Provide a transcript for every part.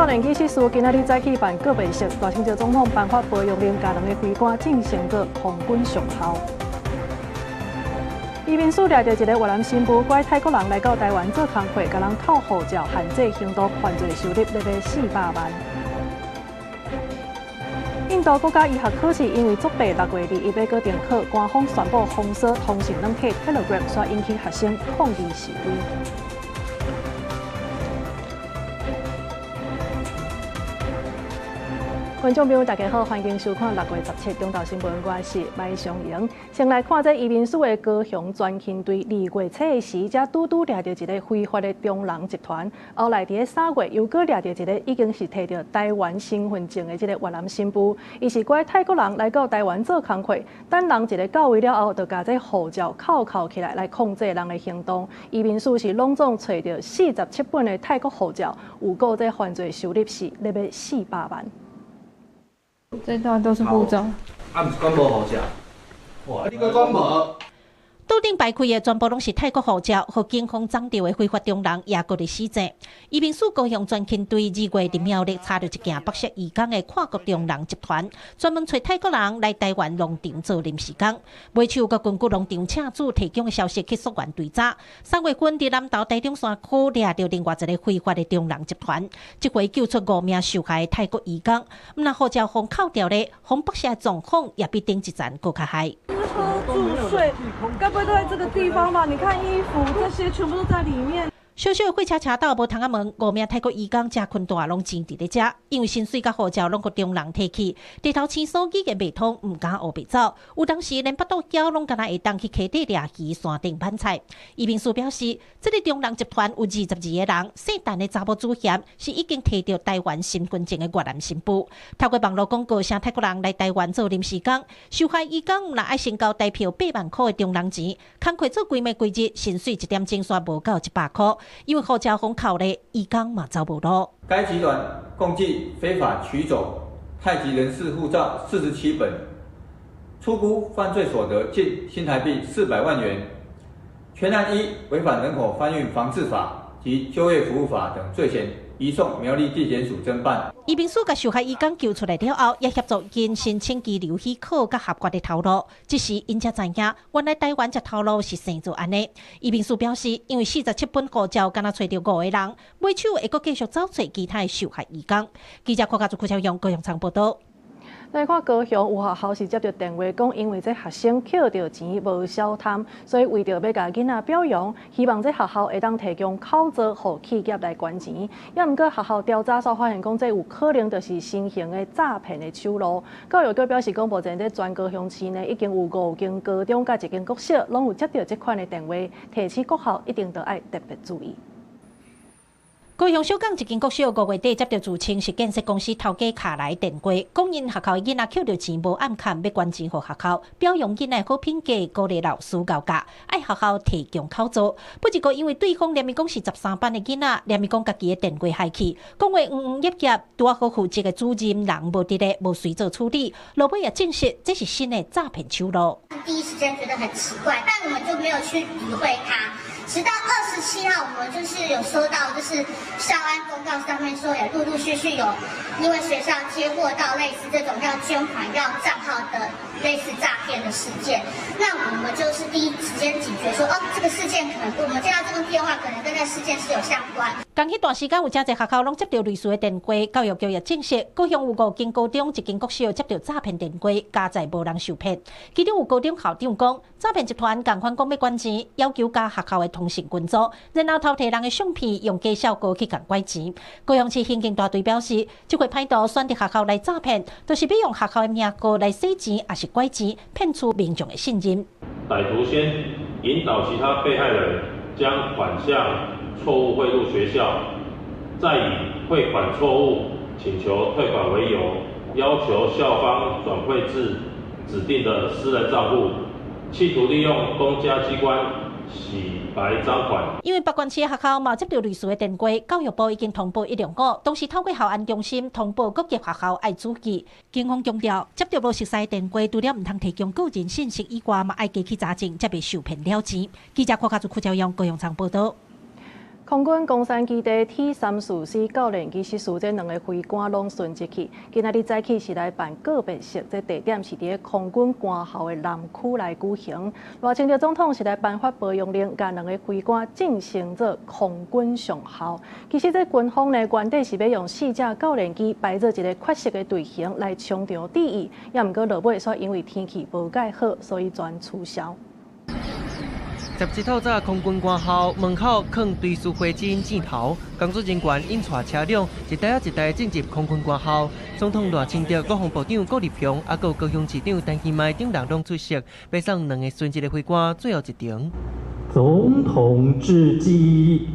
年纪失事，今仔日再起办告别式，大清朝总统颁发培养令家人的徽官进行过空军上校。移民署抓到一个越南新妇，拐泰国人来到台湾做工课，甲人扣护照，限制行动，犯罪收入约400万。印度国家医学考试因为作弊，6月21日定考，官方宣布封锁通讯软体 Telegram， 所引起学生抗议示威。观众朋友，大家好，欢迎收看6月17日中昼新闻，我是麦尚莹。先来看这移民署的高雄专勤队，2月初的时，才拄抓到一个非法的中人集团，后来伫3月又搁抓到一个已经是摕到台湾身份证的这个越南新妇，伊是拐泰国人来到台湾做工课，等人一个到位了后，就把这护照扣起来控制人的行动。移民署是拢总找到47本的泰国护照，有过这犯罪收入是约400万。这段都是护照。啊，毋是管无护照，哇，你个管无？桌顶排开的全部拢是泰国护照，和警方掌到的非法中人也搁伫死者。移民署高雄专勤队2月伫苗栗查到一件白色移工的跨国中人集团，专门找泰国人来台湾农场做临时工。尾手佮根据农场车主提供的消息去溯源追查，3月份伫南投台中山区抓到另外一个非法的中人集团，这回救出5名受害的泰国移工。毋但护照封扣掉咧，封北下状况也比顶一站更加害。住睡，该不会都在这个地方吧？你看衣服，这些全部都在里面。小小的火车车道无通啊门，5名泰国移工加困大拢钱伫咧遮，因为薪水甲护照拢个中人摕去，地头青手机嘅未通，唔敢学白走。有当时连巴肚饺拢敢若会当去溪底掠鱼、山顶捡菜。移民署表示，这个中人集团有22个人，姓陈的查某主嫌是已经摕到台湾身份证的越南新妇，透过网络广告请泰国人来台湾做临时工，受害移工毋但爱先交代票8万块的中人钱，工课做几日，薪水1点钟煞无到100块。因为护照封扣咧，移工嘛走无路。该集团共计非法取走泰籍人士护照47本，初估犯罪所得近新台币400万元。全案依违反人口贩运防治法及就业服务法等罪嫌，移送苗栗地检署侦办。移民署甲受害移工救出来了后，也协助因申请居留许可甲合法的头路。这时因才知影，原来台湾这头路是生做安尼。移民署表示，因为47本护照，敢若找到5个人，尾手会阁继续找找其他受害移工。记者柯家族柯用高雄场报道。来看高雄有学校是接到电话讲，因为这学生捡到钱无消摊，所以为着要甲囡仔表扬，希望这学校会当提供考照互企业来捐钱。也毋过学校调查所发现讲，这有可能就是新型的诈骗的手路。教育局表示讲，目前在全高雄市内已经有5间高中甲1间国小，拢有接到这款的电话，提醒国校一定要爱特别注意。高雄小港一间国小5月底接到自称是建设公司头家卡来电话，讲因学校的囡仔捡到钱无按看，要捐钱给学校，表扬囡仔好品格，鼓励老师教教，爱学校提供考照。不过因为对方连咪讲是13班的囡仔，连咪讲家己的电话害去，讲话业业，拄啊好负责的主任人无伫咧，无随做处理，落尾也证实这是新的诈骗手路。第一时间觉得很奇怪，但我们就没有去理会它。直到27号，我们就是有收到，就是校安公告上面说，也陆陆续续有因为学校接获到类似这种要捐款、要账号的类似诈骗的事件。那我们就是第一时间警觉说，这个事件可能我们接到这个电话，可能跟这个事件是有相关。近迄段时间有真侪学校拢接到类似的电话，教育局也证实，高雄有5间高中、1间国小接到诈骗电话，加在无人受骗。其中有高中校长讲，诈骗集团共款讲要捐钱，要求加学校的通讯群组，然后偷摕人的相片，用假效果去共拐钱。高雄市刑警大队表示，这回歹徒选择学校来诈骗，就是要用学校的名号来洗钱，也是拐钱，骗取民众的信任。歹徒先引导其他被害人将款项错误汇入学校，再以汇款错误请求退款为由，要求校方转汇至指定的私人账户，企图利用公家机关洗白赃款。因为北关市的学校嘛接到类似的电话，教育部已经通报105，同时透过校安中心通报各级学校爱注意。警方强调，接到无熟悉的电话，除了唔通提供个人信息以外，嘛爱加去查证，才袂受骗了钱。记者柯家族柯朝阳高雄场报道。空军公山基地 T344教练机失事，这2个飞官拢殉职去。今仔日早起是来办告别式，这地点是伫空军官校的南区来举行。赖清德总统是来颁发保养令，甲2个飞官晋升做空军上校。其实这军方呢，原底是要用4架教练机摆做一个缺席的队形来冲场第一，也毋过落尾煞因为天气无介好，所以全取消。17透早，空军官校门口放堆塑花针箭头，工作人员引带车辆一台一台进入空军官校。总统赖清德、国防部长郭立雄，还有高雄市长陈其迈等人拢出席，摆送2个殉职的飞官最后一场。总统致祭，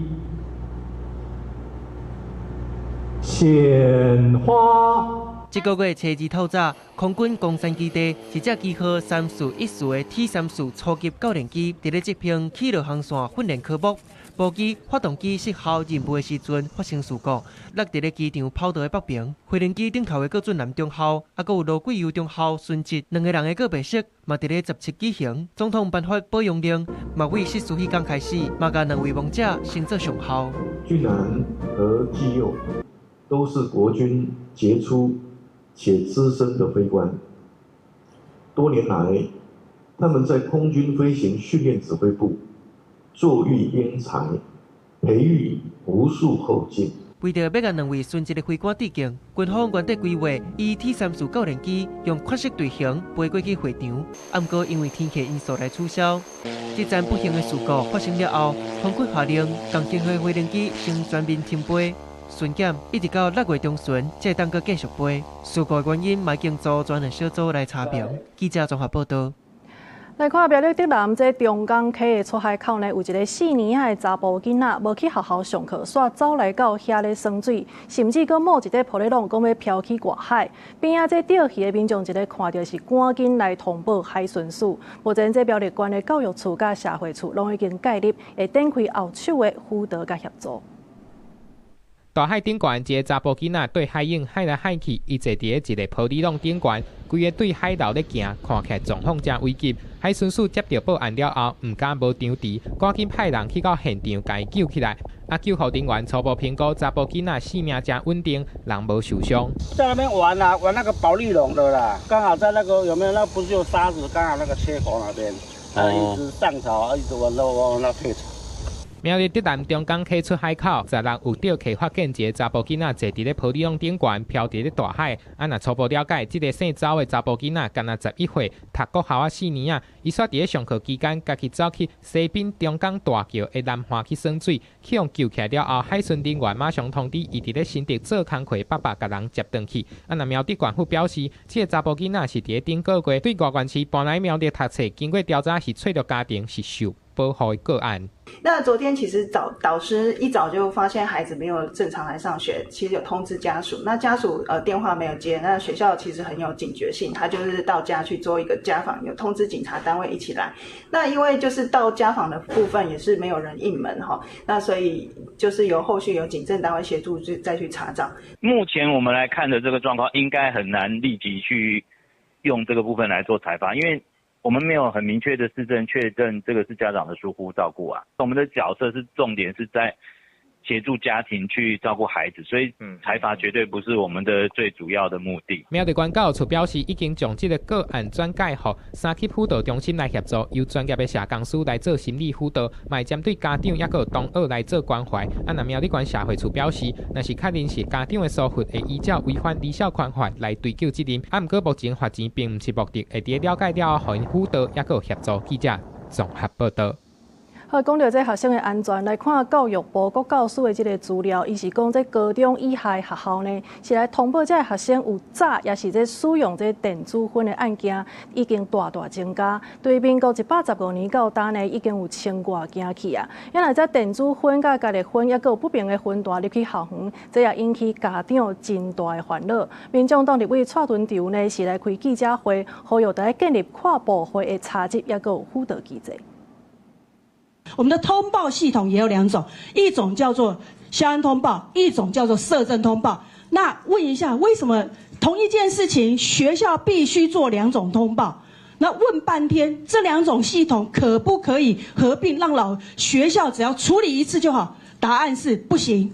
献花。这个月初2透早，空军公山基地一架机号341的 T34初级教练机，伫咧这片起落航线训练科目，部机发动机失效任务的时阵发生事故，落伫咧机场跑道的北边。飞轮机顶头的各准男中校，还有罗贵佑中校殉职，2个人的告别式嘛伫咧17举行。总统颁发保养令，嘛为失事迄天开始，嘛甲2位亡者升做上校。军男和基友都是国军杰出且资深的飞官，多年来，他们在空军飞行训练指挥部作育英才，培育无数后进。为着要甲2位殉职的飞官致敬，军方原底规划以 T34教练机用缺席队形飞过去会场，不过因为天气因素来取消。这站不幸的事故发生了后，空军下令共建会飞轮机先全面停飞。巡检一直到6月中旬，才当阁继续飞。事故原因，嘛经组专案小组来查明。记者综合报道。来看苗栗竹南这中港溪的出海口呢，有一个4年仔的查甫囡仔，无去学校上课，煞走来到遐咧耍水，甚至阁冒一个抱咧浪，讲要漂去外海。边仔这钓鱼的民众一个看到是赶紧来通报海巡署。目前这苗栗县的教育处甲社会处拢已经介入，会展开后手的辅导甲协助。大海顶悬一个查甫囡仔对海影海来海去，伊坐伫咧一个玻璃浪顶悬，规个对海流咧行，看起来状况真危急。海巡署接到报案了后，唔敢无张持，赶紧派人去到现场，将伊救起来。救护人员初步评估，查甫囡仔性命真稳定，人无受伤。在那边玩啊，玩那个保利龙的啦，刚好在那个有没有？那不是有沙子，刚好那个切口那边，一直上潮，一直往那退潮。苗栗竹南中港溪出海口，16有钓客发现一个查甫囡仔坐伫咧玻璃浪顶悬，漂伫咧大海。若初步了解，这个姓周的查甫囡仔，敢若11岁，读国校4年啊。伊煞伫咧上课期间，家己走去西滨中港大桥的南岸去耍水，去用救起来了后，海巡人员马上通知伊伫咧新竹做工课，爸爸甲人接转去。苗栗县府表示，这个查甫囡仔是伫咧顶个月对外县市搬来苗栗读册，经过调查是脆弱家庭，是受保护的个案。那昨天其实导师一早就发现孩子没有正常来上学，其实有通知家属，那家属电话没有接，那学校其实很有警觉性，他就是到家去做一个家访，有通知警察单位一起来。那因为就是到家访的部分也是没有人应门哈，那所以就是由后续有警政单位协助再去查找。目前我们来看的这个状况，应该很难立即去用这个部分来做采访，因为我们没有很明确的事证确认这个是家长的疏忽照顾啊。我们的角色是重点是在协助家庭去照顾孩子，所以采罚绝对不是我们的最主要的目的。苗栗县教育处表示，已经将这个个案转介予3级辅导中心来协助，由专业的社工师来做心理辅导，嘛针对家长也有同学来做关怀。苗栗县社会处表示，若是确认是家长的疏忽，会依照违反离校款法来追究责任。不过目前罚钱并不是目的，会伫了解了后，予辅导也有协助。记者综合报道。好，讲到这学生的安全，来看教育部国教署的这个资料，伊是讲这高中以下学校呢，是来通报这学生有早也是这使用这电子烟的案件，已经大增加。对民国115年到今呢，已经有1000多件去啊。原来这电子烟甲家己烟，也有不明的烟弹入去校园，这也引起家长真大的烦恼。民众当日为蔡屯场呢，是来开记者会，呼吁大家建立跨部会的查缉，也有辅导机制。我们的通报系统也有2种，一种叫做校安通报，一种叫做社政通报。那问一下，为什么同一件事情学校必须做2种通报？那问半天，这2种系统可不可以合并，让学校只要处理一次就好？答案是不行。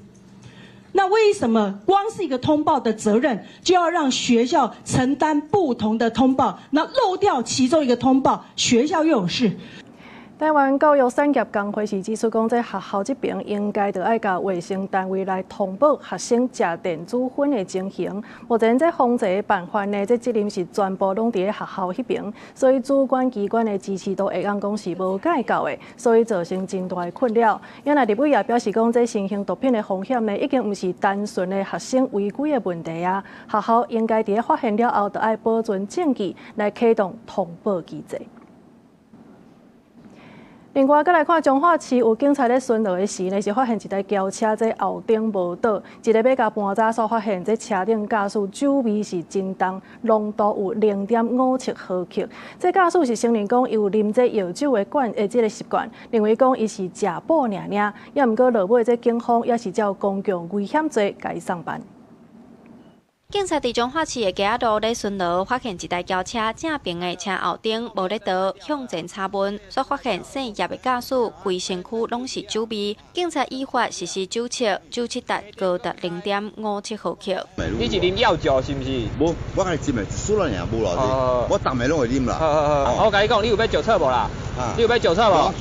那为什么光是一个通报的责任，就要让学校承担不同的通报？那漏掉其中一个通报，学校又有事。台湾教育产业工会是指出讲，在学校这边应该就爱甲卫生单位来通报学生食电子烟的情形。目前这防治的办法呢，这责任是全部拢伫咧学校迄边，所以主管机关的支持度会讲是无介够的，所以造成真大的困扰。因为立委也表示讲，这新型毒品的风险呢，已经毋是单纯的学生违规的问题啊。学校应该伫咧发现了后，就爱保存证据来启动通报机制。另外，再来看彰化市有警察咧巡逻的时呢，是发现一台轿车在后顶无倒，一个要甲盘查所发现，这车顶驾驶酒味是真重，浓度有0.57毫克。这驾驶是承认讲伊有啉这药酒的这个习惯，另外讲伊是食补尔尔，也毋过落尾这警方也是照公共危险罪甲伊送办。警察伫彰化市的街仔路咧巡逻，发现一台轿车正边的车后顶无咧倒，向前插门，所发现姓叶的驾驶规身躯拢是酒味。警察依法实施酒测，酒测值高达0.57毫克。你是啉药酒是毋是？无，我甲你啉的，输了尔无咯。我逐暝拢会啉啦。我甲你讲，你有要酒测无啦？你有要酒测无？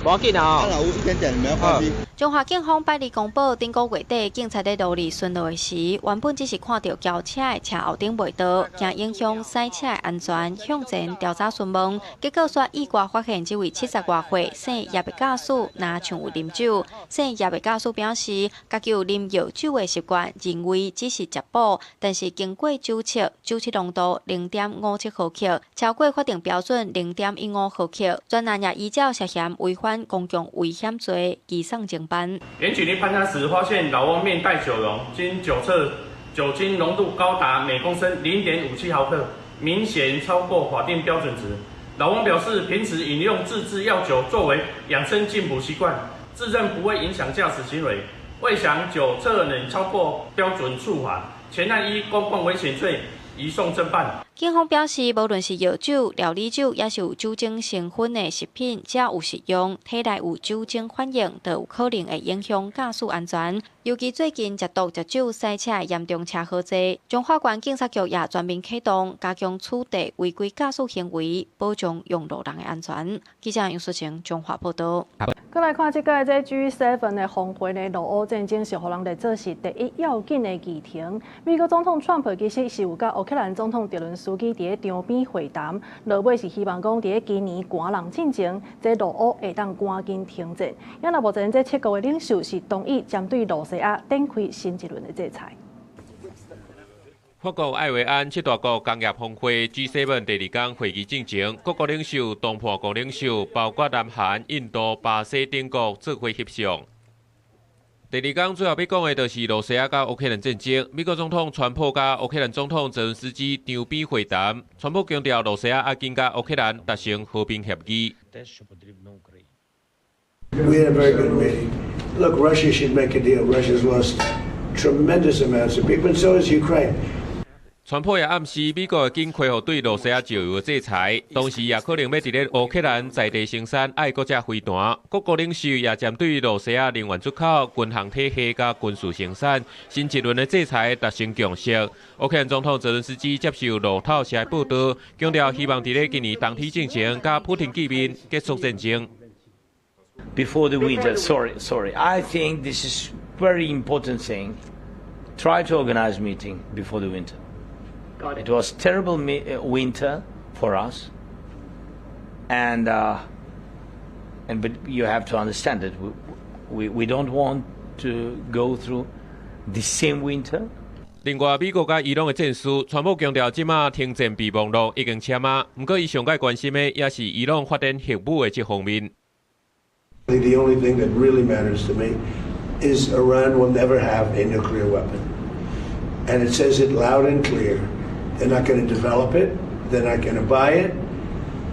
无要紧啊！有一点点没有关系。彰化警方8日公布，顶个月底，警察在路里巡逻时，原本只是看到轿车的车后顶未倒，惊影响赛车的安全，向前调查询问，结果说意外发现这位70多岁姓叶的驾驶拿像有啉酒。姓叶的驾驶表示，家己有啉药酒的习惯，认为只是食补，但是经过酒测，酒测浓度0.57毫克，超过法定标准0.15毫克。专案也依照涉嫌违反公共危险罪，移送侦办。检举力勘查时发现老翁面带酒容，经酒测酒精浓度高达每公升0.57毫克，明显超过法定标准值。老翁表示，平时饮用自制药酒作为养生进补习惯，自认不会影响驾驶行为，未想酒测能超过标准处罚，全案依公共危险罪移送侦办。警方表示，无论是药酒、料理酒，也是有酒精成分的食品，只要有食用，体内有酒精反应，就有可能会影响驾驶安全。尤其最近食毒食酒赛车严重车祸多，彰化县警察局也全面启动，加强处理违规驾驶行为，保障用路人的安全。记者杨淑晴彰化报道。再来看这届这 G7 的峰会呢，俄乌战争是互人来做是第一要紧的议题。美国总统川普其实是有甲乌克兰总统泽伦斯基伫咧场边会谈，落尾是希望讲伫咧今年寒冷进前，这俄乌会当赶紧停战。因为目前这7国的领袖是同意针对罗西亚展开新一轮的制裁。法国艾维安7大国工业峰会 G7 第2天会议进行，各国领袖、东盟国领袖，包括南韩、印度、巴西等国做伙协商。第2天最后要讲的就是罗西亚甲乌克兰战争。美国总统川普甲乌克兰总统泽伦斯基场边会谈，川普强调罗西亚要紧甲乌克兰达成和平协议。We had a very good meeting. Look, Russia should make a deal. Russia's lost tremendous amounts of people, and so has Ukraine. 川普也暗示，美国会紧恢复对罗西亚石油的制裁，同时也可能要伫咧乌克兰在地生产爱国者飞弹。各国领袖也针对罗西亚能源出口、军航体系甲军事生产新一轮的制裁达成共识。乌克兰总统泽伦斯基接受路透社报道，强调希望伫咧今年冬天进行，甲普廷见面结束战争。Before the winter, sorry. I think this is very important thing. Try to organize meeting before the winter. It was terrible winter for us, and but you have to understand that we don't want to go through the same winter. 另外，美国甲伊朗的战事，川普强调，即马停战备忘录已经签啊。不过，伊上界关心的也是伊朗发展核武的这方面。The only thing that really matters to me is Iran will never have a nuclear weapon, and it says it loud and clear. They're not going to develop it. They're not going to buy it.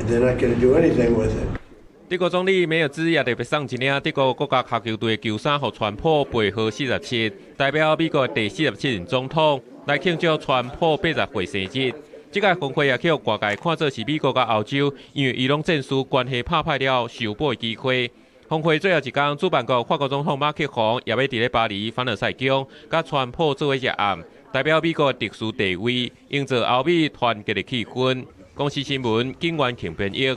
They're not going to do anything with it. 德国总理梅尔兹也特别送一领德国国家足球队球衫给川普背号47，代表美国第47任总统来庆祝川普80岁生日。这个峰会也去外界看作是美国甲欧洲因为伊朗战事关系拍歹了修补的机会。峰会最后一天，主办国法国总统马克龙也要伫咧巴黎凡尔赛宫，甲川普做伙热案，代表美国特殊地位，营造欧美团结的气氛。公司新闻景元庆编译。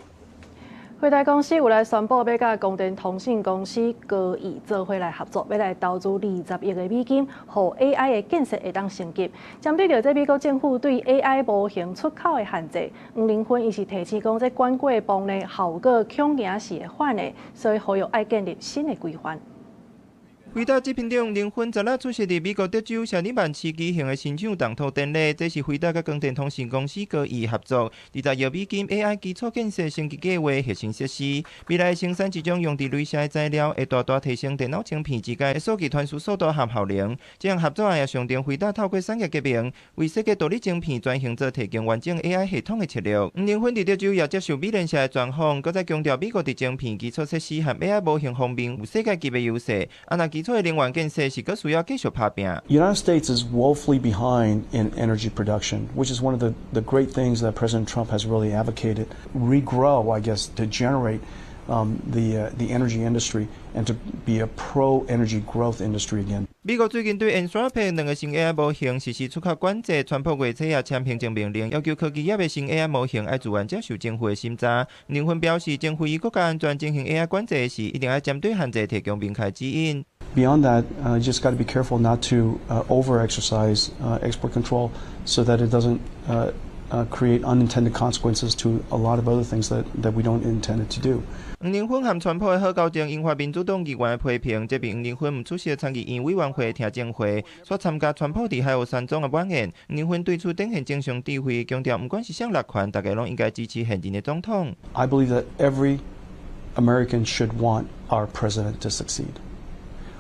辉达公司有来宣布，要甲光电通信公司高易做伙来合作，要来投资20亿的美金，让 AI 的建设会当升级。针对着这美国政府对 AI 模型出口的限制，黄玲芬伊是提醒讲，这管过帮呢效果恐惊是会反的，所以呼吁爱建立新的规范。辉达执行长黄玲芬昨日出席伫美国德州夏利曼市举行的新厂动土典礼，这是辉达甲光电通信公司高易合作20亿美金 AI 基础建设升级计划核心设施。未来生产即将用伫雷射的材料，会大大提升电脑晶片之间的数据传输速度和效能。这项合作也象征辉达透过产业革命，为世界独立晶片转型做提供完整 AI 系统的策略。黄玲芬伫德州也接受美联社的专访，搁再强调美国伫晶片基础设施和 AI 模型方面有世界级的优势。基础的能源建设是搁需要继续打拼。The United States is woefully behind in energy production, which is one of the great things that President Trump has really advocated. Regrow, I guess, to generate the energy industry and to be a pro-energy growth industry again. 美国最近对 Anthropic 2个新 AI 模型实施出口管制，川普月初也签行政命令，要求科技业的新 AI 模型要自愿接受政府的审查。林芬表示，政府以国家安全进行 AI 管制时，一定要针对限制提供明确指引。Beyond that, you just got to be careful not to over-exercise export control so that it doesn't create unintended consequences to a lot of other things that we don't intend it to do. 黄玲芬和川普的好交情引发民主党议员的批评，这比黄玲芬唔出席参议院委员会听证会，所参加川普伫海湖山庄的晚宴。黄玲芬对此展现正常智慧，强调不管是谁落权，大家拢应该支持现任的总统。I believe that every American should want our president to succeed.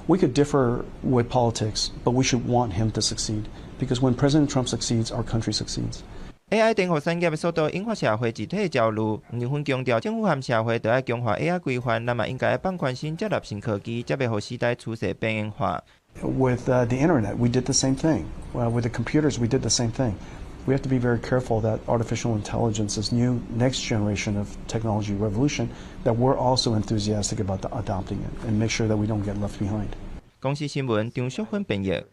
We could differ with politics, but we should want him to succeed because when President Trump succeeds, our country succeeds. AI 电学产业的速度引发社会集体的焦虑。黄玲芬强调，政府和社会都要强化 AI 规范，那么应该放宽心接纳新科技，才袂互时代趋势变化。With the internet, we did the same thing. With the computers, we did the same thing. We have to be very careful that artificial intelligence, this new next generation of technology revolution, that we're also enthusiastic about adopting it and make sure that we don't get left behind. 公司新闻张淑芬编译。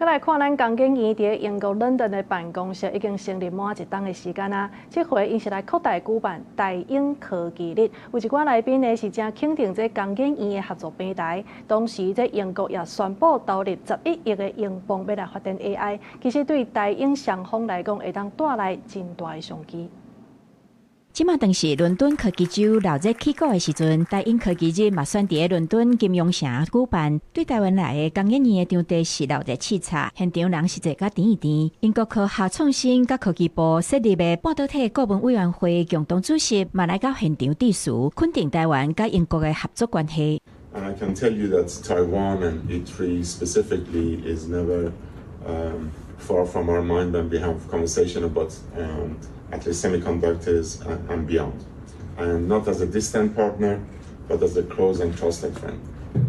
再来看咱江景怡伫英国伦敦的办公室已经成立满一档的时间啊。这回因是来扩大举办台英科技日，有一寡来宾呢是正肯定这江景怡的合作平台。同时，这英国也宣布投入11亿的英镑要来发展 AI， 其实对台英双方来讲会当带来真大的商机。即马当时伦敦科技周闹热起鼓的时阵，台英科技日嘛选伫伦敦金融城举办。对台湾来的江景怡的场地是闹热视察，现场人实在甲甜一甜。英国科学创新甲科技部设立的半导体顾问委员会共同主席嘛来到现场致辞，肯定台湾甲英国的合作关系。I can tell you that Taiwan and E3 specifically is never far from our mind, and we have conversation about at least semiconductors and beyond. And not as a distant partner, but as a close and trusted friend.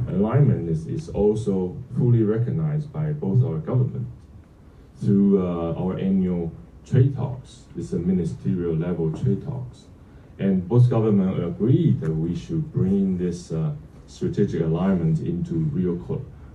Alignment is also fully recognized by both our government through our annual trade talks. This is a ministerial level trade talks. And both governments agreed that we should bring this strategic alignment into real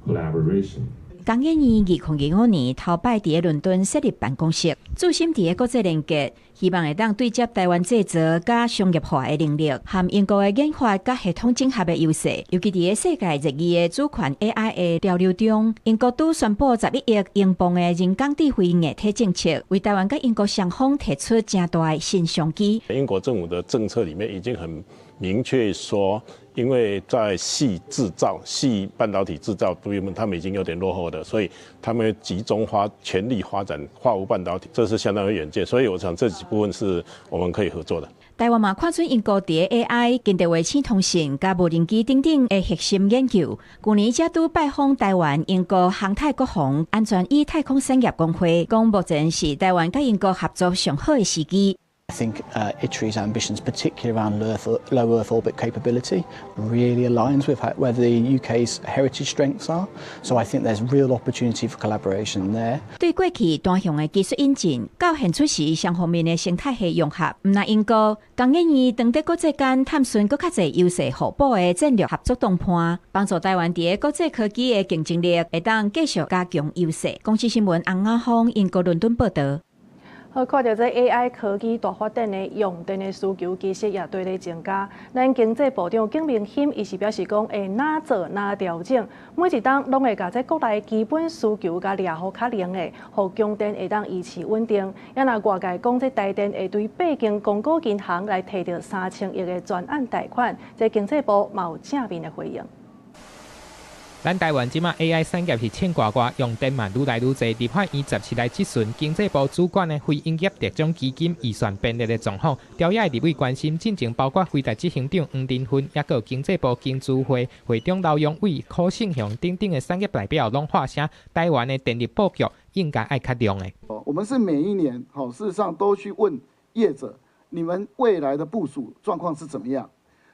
collaboration. 江景怡2025年头摆伫伦敦设立办公室，注心伫国际连接，希望会当对接台湾制造甲商业化的能力，和英国的研发甲系统整合的优势。尤其伫世界热议的主权 AI 的潮流中，英国都宣布11亿英镑的人工智慧硬体政策，为台湾甲英国双方提出正大的新商机。英国政府的政策里面已经很明确说，因为在细制造、细半导体制造部分，他们已经有点落后的，所以他们集中全力发展化合物半导体，这是相当有远见。所以我想这几部分是我们可以合作的。台湾嘛看准英国伫 AI、近代卫星通信、甲无人机等等的核心研究，去年才拄拜访台湾英国航太国防安全与太空产业工会，讲目前是台湾甲英国合作上好的时机。I think ITRI's ambitions, particularly around low Earth orbit capability, really aligns with where the UK's heritage strengths are. So I think there's real opportunity for collaboration there. 对过去单向的技术引进，到现出时双方面的生态系融合，唔那因果，更愿意当地国际间探寻更较侪优势互补的战略合作谈判，帮助台湾伫国际科技的竞争力会当继续加强优势。公司新闻洪雅芳英国伦敦报道。好，看到这 AI 科技大发展的用电的需求，其实也对咧增加。咱经济部长景明鑫伊是表示讲，会哪做哪调整，每一档拢会甲这国内基本需求甲抓好较灵的，互供电会当维持稳定。也若外界讲这台电会对北京公股银行来摕到3000亿的专案贷款，这经济部嘛有正面的回应。咱台湾即马 AI 产业是欠呱呱，用电嘛愈来愈侪。立法院17日质询经济部主管的非营业特种基金预算编列的状况，朝野立委关心进程，包括非台执行长黄仁勋，也有经济部经资会会长刘永伟、柯胜雄等等的产业代表，拢发声，台湾的电力布局应该爱较量的。我们是每一年，事实上都去问业者，你们未来的部署状况是怎么样？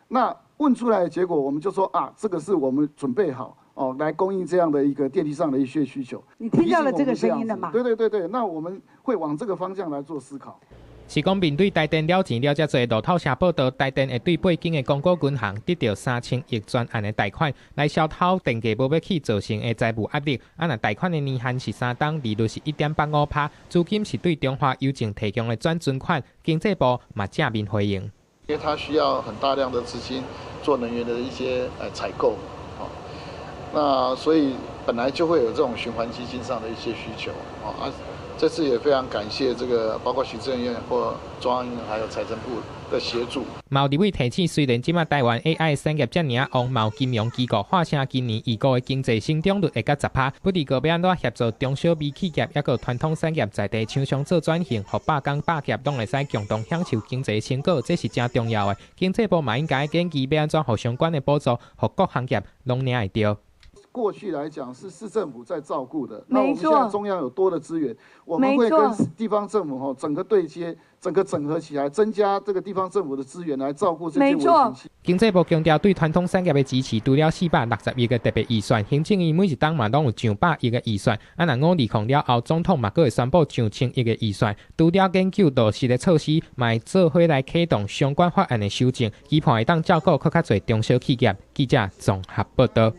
那问出来的结果，我们就说啊，这个是我们准备好。来供应这样的一个电力上的一些需求，你听到了这个声音了吗？对，那我们会往这个方向来做思考。是讲面对台电了钱了，遮侪路透社报道，台电会对北京的公股银行得到3000亿专案的贷款，来消透电价无要起造成的债务压力。若贷款的年限是3档，利率是1.85%，资金是对中华邮政提供的转存款。经济部嘛正面回应，因为它需要很大量的资金做能源的一些采购。那所以本来就会有这种循环基金上的一些需求这次也非常感谢这个包括行政院或中央银行还有财政部的协助。毛立委提醒，虽然今麦台湾 AI 产业遮尔旺，毛金融机构发声今年预估的经济成长率会到10%，不知个要安怎协助中小微企业，也个传统产业在地厂商做转型，互百工百业拢会使共同享受经济成果，这是真重要的。经济部嘛应该建议要安怎互相关的补助，互各行业拢领会到。过去来讲是市政府在照顾的，那我们现在中央有多的资源，我们会跟地方政府整个对接，整个整合起来，增加这个地方政府的资源来照顾这些微型企业。经济部强调对传统产业的支持，除了460亿的特别预算，行政院每一档嘛拢有上100亿的预算。若520了后，总统嘛阁会宣布上1000亿的预算。除了研究落实的措施，嘛会做伙来启动相关法案的修正，期盼会当照顾更较侪中小企业。记者综合报道。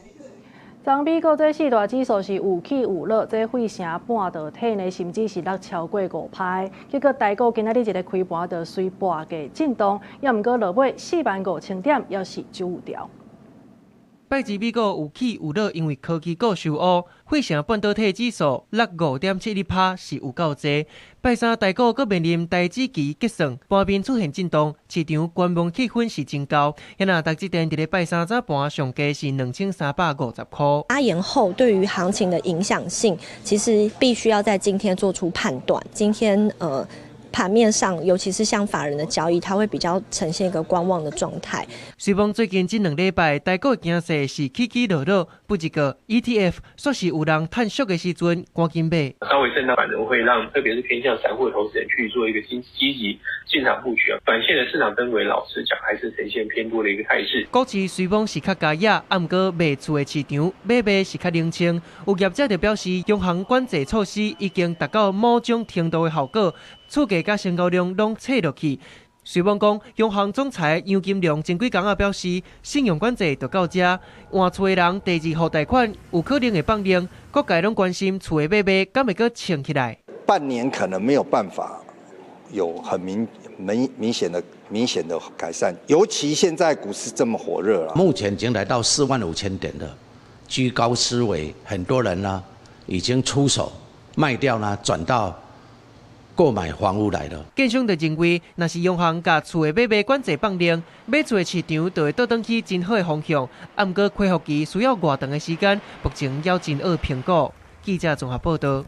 昨美国这4大指数是有起有落，这费城半导体呢，甚至是落超过5%。结果台股今仔日一个开盘就随半价震动，也毋过落尾45000点，也是95条。拜二美国有起有落，因为科技股受压，费城半导体指数落5.71%，是有够济。拜三台股阁面临台指期结算，盘面出现震动，市场观望气氛是真高。也那台积电伫咧拜三早盘上价是2350块。发言后对于行情的影响性，其实必须要在今天做出判断。今天盘面上，尤其是像法人的交易，它会比较呈现一个观望的状态。随望最近这2礼拜，台股的形势是起起落落，不一个 ETF 说是有人探缩的时阵，赶紧买。稍微震荡反而会让，特别是偏向散户的投资人去做一个积极进场布局短线的市场氛围，老实讲还是呈现偏多的一个态势。股市随望是较加压，毋过卖厝的市场买卖是较冷清。有业者就表示，央行管制措施已经达到某种程度的效果。厝价甲成交量拢撤落去。随望讲，央行总裁杨金龙前几天也表示，信用管制就到这，换厝的人第2户贷款有可能会放量，各界拢关心厝的买卖敢会阁撑起来。半年可能没有办法有很明显的改善，尤其现在股市这么火热了，目前已经来到45000点了，居高思维，很多人呢已经出手卖掉呢，转到购买房屋来了。建商就认为，若是央行甲厝的买卖管制放量，买厝的市场就会倒转去真好的方向。毋过恢复期需要偌长的时间，目前要真恶评估。记者综合报道。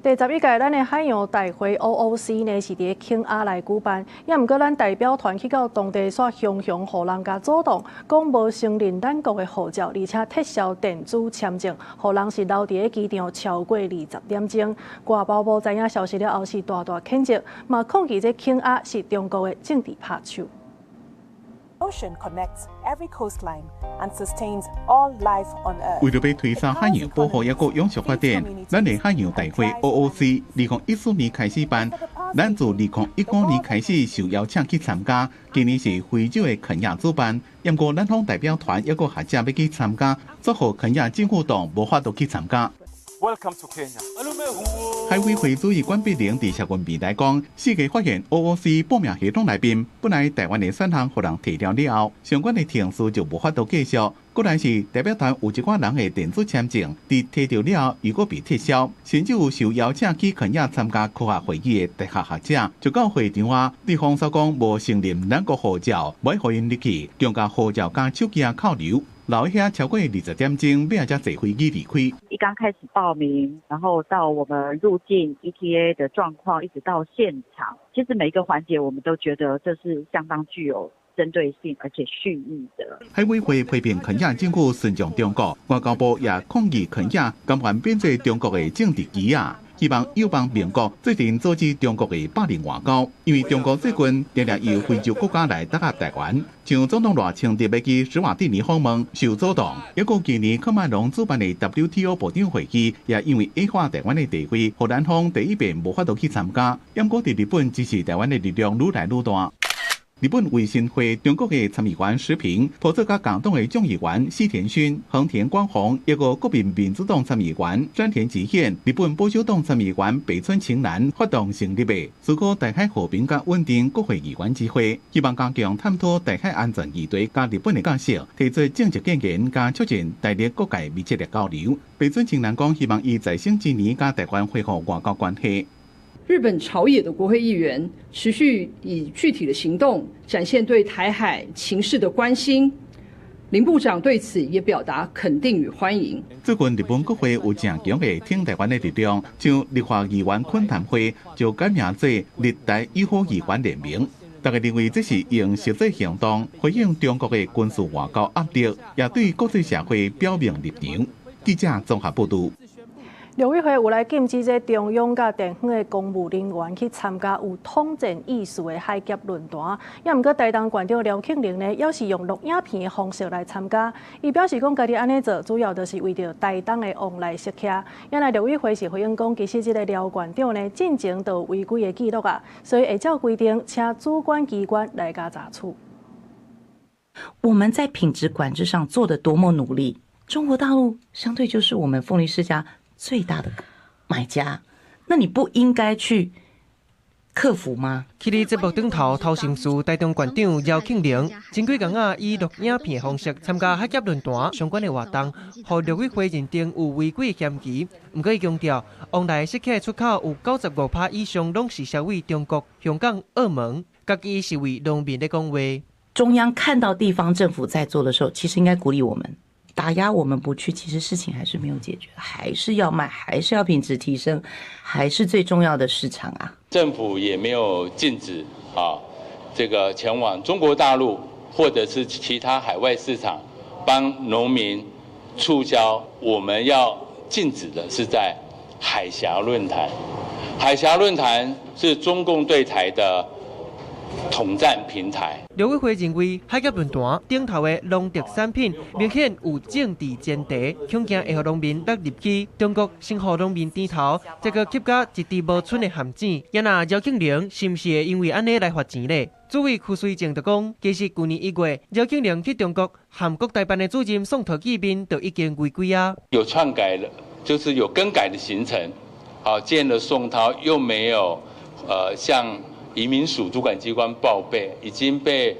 第11届咱的海洋大会 OOC 呢是伫庆雅来举办，也毋过咱代表团去到当地煞雄雄互人家阻挡，讲无承认咱国的护照，而且撤销电子签证，互人是留伫机场超过20点钟。外交部知影消息了后是大谴责，嘛抗议这庆雅是中国的政治拍手。 Ocean connects every coastline and sustains all life on Earth. 为了要推动海洋保护也个永续发展，咱的海洋大会 OOC 2014年开始办，咱自2019年开始受邀请去参加。今年是非洲的肯亚主办，不过咱方代表团也个学者要去参加，祝贺肯亚政府党无法度去参加。 Welcome to Kenya. 海委会主席关碧玲伫社群平台讲，世界发现 OOC 报名系统内面，本来台湾的选项互人提掉了后，相关的程序就无法度继续。果然是代表团有一寡人的电子签证，伫提掉了后，如果被撤销，甚至有受邀请去肯亚参加科学会议的大学学者，就到会场啊，对方所讲无承认咱国护照，袂互因入去，中加护照加手机啊扣留。 留遐超过20点钟，要才坐飞机离开。一刚开始报名，然后到我们入境 ETA 的状况，一直到现场，其实每一个环节我们都觉得这是相当具有针对性而且蓄意的。海委会批评肯亚政府顺从中国，外交部也抗议肯亚甘愿变做中国的政治机啊。 希望友邦民国最近阻止中国的霸凌外交，因为中国最近常常由非洲国家来打压台湾，像总统赖清德要去史瓦蒂尼访问受阻挡，也有今年喀麦隆主办的 WTO 部长会议，也因为矮化台湾的地位，互咱方第一遍无法度去参加。不过伫日本支持台湾的力量愈来愈大。 日本维新会中国的参议员石平，抱出甲共党的众议员西田勋、横田光弘，一个国民民主党参议员山田纪宪，日本保守党参议员北村晴男发动成立的思考台海和平甲稳定国会议员之会，希望加强探讨台海安全议题甲日本的角色，提出政治建言，加促进台日各界密切的交流。北村晴男讲，希望伊在生之年甲台湾恢复外交关系。 日本朝野的国会议员持续以具体的行动展现对台海情势的关心，林部长对此也表达肯定与欢迎。最近日本国会有正强的挺台湾的力量，像立法议员恳谈会就改名做日台友好议员联盟。大家认为这是用实际行动回应中国的军事外交压力，也对国际社会表明立场。记者综合报道。 陆委会有来禁止这中央甲地方的公务人员去参加有统战意识的海峡论坛，也毋过台东县长廖庆玲呢，也是用录影片的方式来参加。伊表示讲，家己安尼做，主要就是为着台东的往来设客。原来陆委会是回应讲，其实这个廖县长呢，进前就有违规的记录啊，所以会照规定，请主管机关来加查处。我们在品质管制上做得多么努力，中国大陆相对就是我们凤梨世家 最大的买家，那你不应该去克服吗？去哩节目顶头，头心事台东县长姚庆玲前几天以录影片方式参加海峡论坛相关的活动，互陆委会认定有违规嫌疑。不过伊强调，往来食客出口有95%以上拢是销为中国、香港、澳门，家己是为农民的讲话。中央看到地方政府在做的时候，其实应该鼓励我们。 打压我们不去，其实事情还是没有解决，还是要卖，还是要品质提升，还是最重要的市场啊。政府也没有禁止这个前往中国大陆或者是其他海外市场帮农民促销。我们要禁止的是在海峡论坛，海峡论坛是中共对台的 统战平台。陆委会认为，海峡论坛顶头的农特产品明显有政治前提，恐惊会互农民落入去中国先互农民低头，这个吸甲一滴无剩的陷阱。也那姚庆玲是不是会因为安尼来罚钱呢？主委邱水正就讲，其实去年1月，姚庆玲去中国和国台办的主任宋涛见面，就已经违规啊。有篡改了，就是有更改的行程，见了宋涛又没有向 移民署主管机关报备，已经被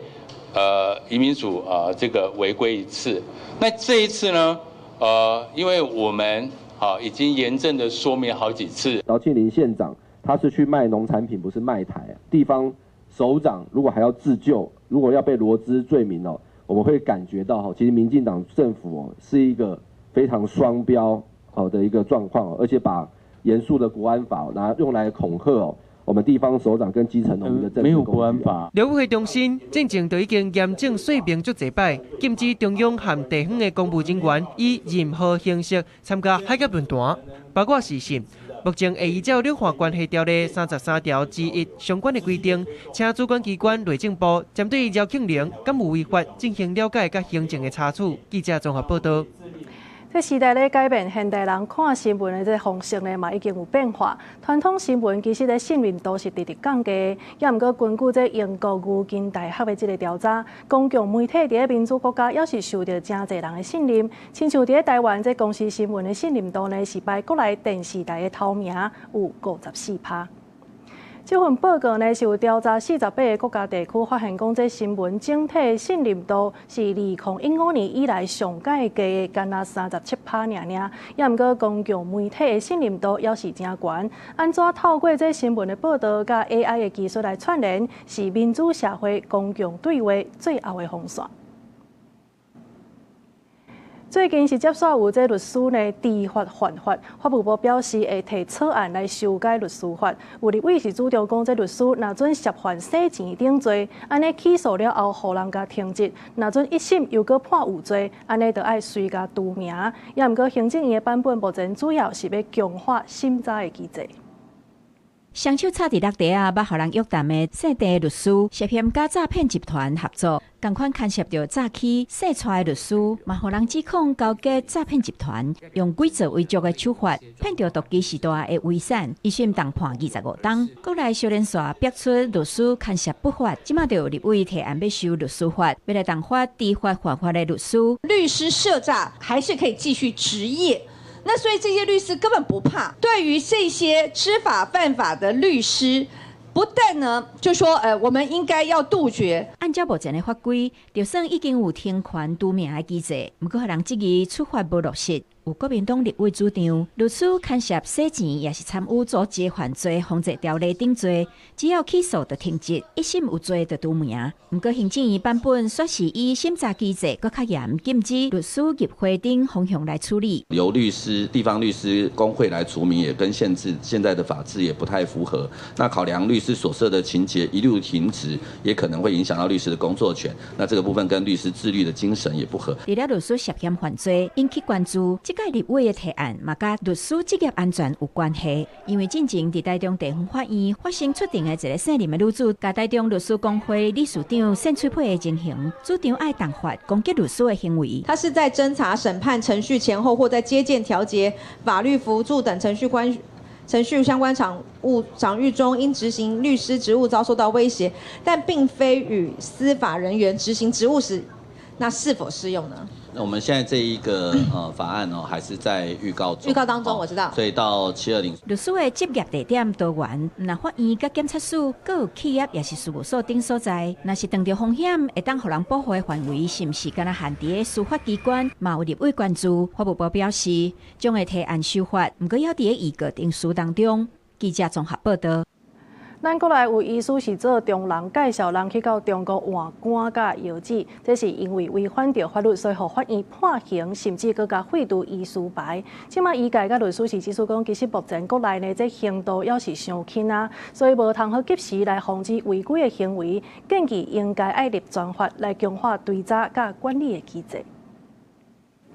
移民署这个违规一次。那这一次呢，因为我们已经严正的说明好几次，姚庆玲县长他是去卖农产品，不是卖台。地方首长如果还要自救，如果要被罗织罪名我们会感觉到其实民进党政府是一个非常双标的一个状况，而且把严肃的国安法用来恐吓我们地方首长跟基层农民的政治工具。没有国安法。廖委会中心进前就已经严正说明足侪摆，禁止中央和地方的公务人员以任何形式参加海峡论坛，包括视讯。目前会依照两岸关系条例33条之1相关的规定，请主管机关内政部针对姚庆玲敢有违法进行了解甲行政的查处。记者综合报道。这时代咧改变，现代人看新闻的这方式呢，嘛已经有变化。传统新闻其实咧信任度是直直降低，也毋过根据这英国牛津大学的这个调查，公共媒体伫咧民主国家也是受到真侪人的信任。亲像伫咧台湾，这公视新闻的信任度呢，是排国内电视台的头名，有54%。这份报告呢是有调查48个国家地区，发现讲这新闻整体信任度是2015年以来上界低的，干那37%尔。也毋过公共媒体的信任度也是真悬。安怎透过这新闻的报道甲 AI 的技术来串联，是民主社会公共对话最后的防线。最近是接受有这律师呢知法犯法，法务部表示会提草案来修改律师法。有立委是主张讲，这律师若准涉犯洗钱等罪，安尼起诉了后，互人家停职；若准一审又搁判有罪，安尼就爱随家除名。也毋过行政院的版本目前主要是要强化审查的机制。双手插伫落地啊，捌互人约谈的涉地律师涉嫌假诈骗集团合作，同款牵涉到诈欺、洗财的律师，嘛互人指控勾结诈骗集团，用规则为足的手法骗到毒机时大的遗产，一审重判25档。国内少年线逼出律师牵涉不法，即马就有立委提案要修律师法，要来重罚知法犯法的律师。律师涉诈还是可以继续执业。那所以这些律师根本不怕，对于这些知法犯法的律师，不但呢就说我们应该要杜绝。按照目前的法规，就算已经有停权除名的机制，不过人质疑处罚无落实。有国民党立委主张，律师牵涉洗钱也是参与组织犯罪防治条例等罪，只要起诉就停职，一审有罪就除名。不过行政院版本说是以审查机制更较严，禁止律师入会等方向来处理。由律师、地方律师工会来除名，也跟现在的法制也不太符合。那考量律师所涉的情节一律停职，也可能会影响到律师的工作权。那这个部分跟律师自律的精神也不合。除了律师涉嫌犯罪引起关注，这个立委的提案嘛，甲律师职业安全有关系。因为进前伫台中地方法院发生出庭的一个姓林的女子，甲台中律师公会理事长沈翠佩的情形，主张爱重罚攻击律师的行为。他是在侦查审判程序前后，或在接见调解、法律辅助等程序相关场域中，因执行律师职务遭受到威胁，但并非与司法人员执行职务时，那是否适用呢？那我们现在这一个法案还是在预告中。预告当中我知道。所以到720。律师的执业地点多元，那法院甲检察署各有企业也是事务所等所在，若是遇到风险会当互人保护的范围，是毋是敢若限伫司法机关？嘛有立委关注，法务部表示将会提案修法，不过要伫议决定书当中。记者综合报道。咱国内有医师是做中人介绍人去到中国换肝甲药剂，这是因为违反着法律，所以互法院判刑，甚至佮加废除医师牌。即马医界甲律师是指出讲，其实目前国内呢，这刑度也是伤轻啊，所以无通好及时来防止违规的行为，建议应该爱立专法来强化追查甲管理的机制。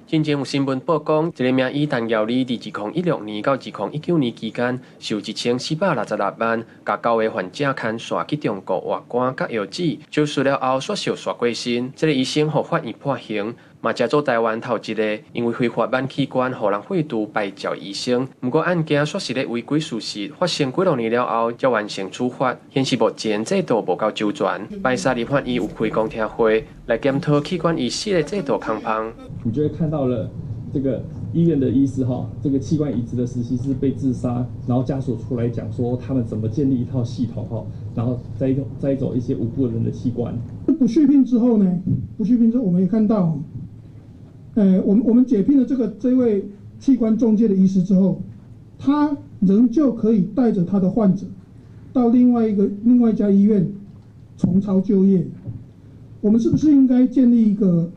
近前有新闻报讲，一个名医陈耀利伫2016年到2019年期间，收1466万，甲9个患者牵线去中国换肝甲药剂，手术了后血小刷过身。这个医生互法院判刑。嘛，才做台湾头一个因为非法挽器官，互人废除牌照医生。不过案件确实的违规事实发生几多年了后，才完成处罚，显示目前制度无够周全。拜三立法院有开公听会来检讨器官移植的制度空棚。你就会看到了这个医院的医师这个器官移植的实习师被自杀，然后家属出来讲说他们怎么建立一套系统然后摘走一些无辜人的器官。不续聘之后我们也看到。我们解聘了这位器官中介的医师之后，他仍旧可以带着他的患者到另外一家医院重操旧业。我们是不是应该建立一个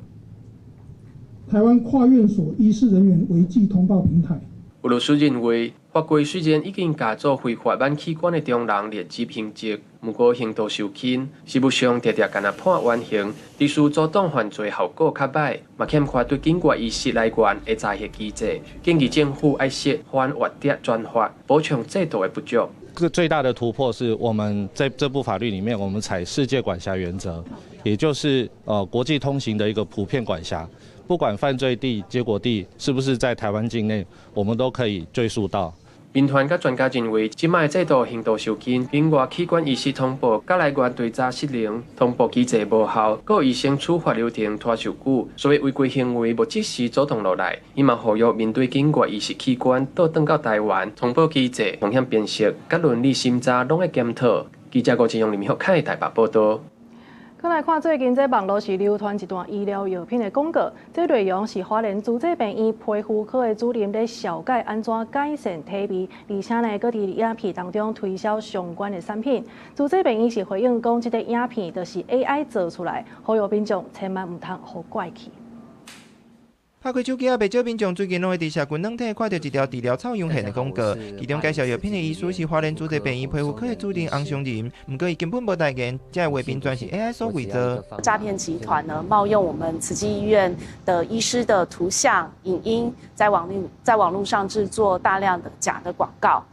台湾跨院所医师人员违纪通报平台？律师认为，法规虽然已经加做非法挽器官的中人劣质刑责，不过刑度受轻，实务上常常敢若判完刑，律师阻挡犯罪后果较歹，嘛欠缺对境外医师来源的查核机制，建议政府要设反挖碟专法，补偿制度的不足。最大的突破是我们在这部法律里面，我们采世界管辖原则，也就是国际通行的一个普遍管辖，不管犯罪地、结果地是不是在台湾境内，我们都可以追溯到。民团甲专家认为，即卖制度刑度受轻，境外器官医师通报甲来源对查失灵，通报机制无效，各有医生处罚流程拖受久，所以违规行为无即时阻挡落来。伊嘛呼吁面对境外医师器官倒转到台湾，通报机制、风险辨识、甲伦理审查拢会检讨。记者郭金勇、林明福凯台北报道。再来看最近在网络是流传一段医疗药品的广告，这内容是花莲主治病院皮肤科的主任咧小解安怎改善体味，而且呢，搁伫影片当中推销相关的产品。主治病院是回应讲，这个影片就是 AI 做出来，呼吁民众千万唔通互怪去。拍开手机啊，不少民众最近拢会伫社群软体看到一条治疗草用现的广告，其中介绍药品的医师是花莲主治病院皮肤科的主任洪尚仁，不过伊根本无代言，这画面全是 AI 所伪造。诈骗集团呢，冒用我们慈济医院的医师的图像、影音，在网络上制作大量的假的广告。